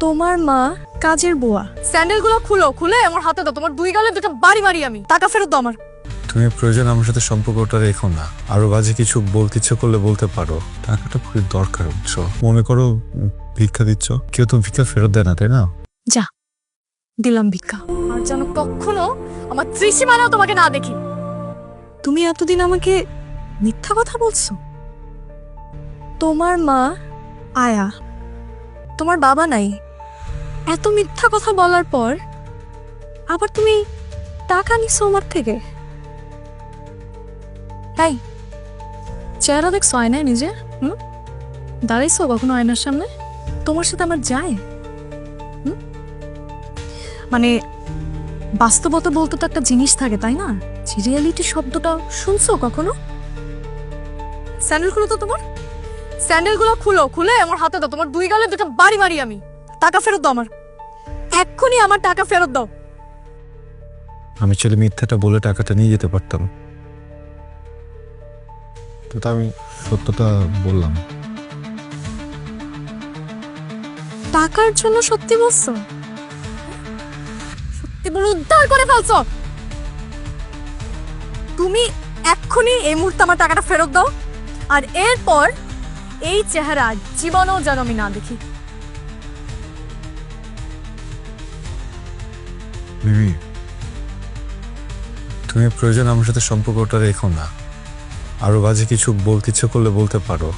তোমার মা কাজের বুয়া। স্যান্ডেলগুলো খুলে আমার হাতে দাও। তোমার দুই গালে দুটো বাড়ি মারি আমি। টাকা ফেরত দাও আমার। তুমি প্রয়োজন আমার সাথে সম্পর্কটা রেখো না। আরো বাজে কিছু বলতে ইচ্ছে করলে বলতে পারো। টাকাটা খুবই দরকার, বুঝছো? মনে করো ভিক্ষা দিচ্ছ, কেউ তো ভিক্ষা ফেরত দেয় না, তাই না? যা দিলাম ভিক্ষা। আর যেন কখনো আমার ত্রিসীমানাও তোমাকে না দেখি। তুমি এতদিন আমাকে মিথ্যা কথা বলছো। তোমার মা আয়া, তোমার বাবা নাই। এত মিথ্যা কথা বলার পর আবার তুমি টাকা নিছো আমার থেকে। তাই চেহারা দেখছো আয়নায় নিজে? দাঁড়াইছো কখনো আয়নার সামনে? তোমার সাথে আমার যায়? মানে বাস্তবতা বলতে তো একটা জিনিস থাকে, তাই না? রিয়েলিটি শব্দটা শুনছো কখনো? স্যান্ডেলগুলো তো তোমার। স্যান্ডেলগুলো খুলে আমার হাতে দাও। তোমার দুই গালে দুটো বাড়ি মারি আমি। টাকা ফেরত দাও আমার। এক্ষুনি আমার টাকা ফেরত দাও। আমি চলে মিথ্যাটা বলে টাকাটা নিয়ে যেতে পারতাম, তো আমি সত্যটা বললাম। টাকার জন্য সত্যি বলছো? সত্যি বলে উদ্ধার করে ফেলছো তুমি। এক্ষুনি এই মুহূর্তে আমার টাকাটা ফেরত দাও। আর এরপর এই চেহারা জীবনেও যেন আমি না দেখি। মিমি, তুমি প্রয়োজন আমার সাথে সম্পর্কটা রেখো না। আরো বাজে কিছু বলতে ইচ্ছে করলে বলতে পারো।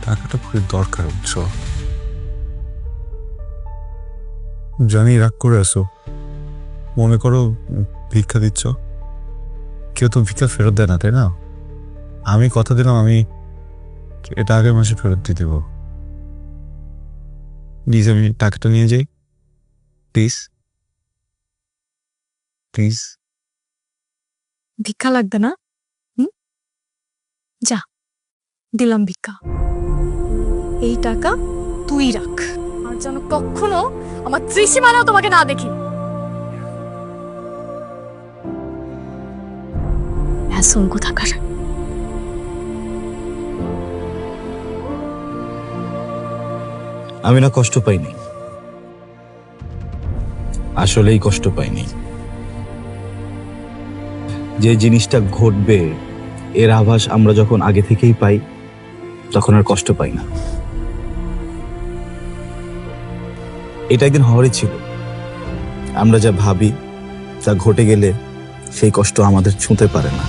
টাকাটা খুবই দরকার, বুঝছো? জানি রাগ করে আসো। মনে করো ভিক্ষা দিচ্ছ, কেউ তো ভিক্ষা ফেরত দেয় না, তাই না? আমি কথা দিলাম আমি এটা আগের মাসে ফেরত দিয়ে দেবো। প্লিজ আমি টাকাটা নিয়ে যাই, প্লিজ প্লিজ। ভিক্ষা লাগবে না? যা দিলাম ভিক্ষা। এই টাকা তুই রাখ। আর যেন কখনো আমার ত্রিসীমানাও তোমাকে না দেখি। হ্যাঁ কোথাকার। আমি না কষ্ট পাইনি, আসলেই কষ্ট পাইনি। যে জিনিসটা ঘটবে এর আভাস আমরা যখন আগে থেকেই পাই তখন আর কষ্ট পাই না। এটা একদিন হওয়ারই ছিল। আমরা যা ভাবি তা ঘটে গেলে সেই কষ্ট আমাদের ছুঁতে পারে না।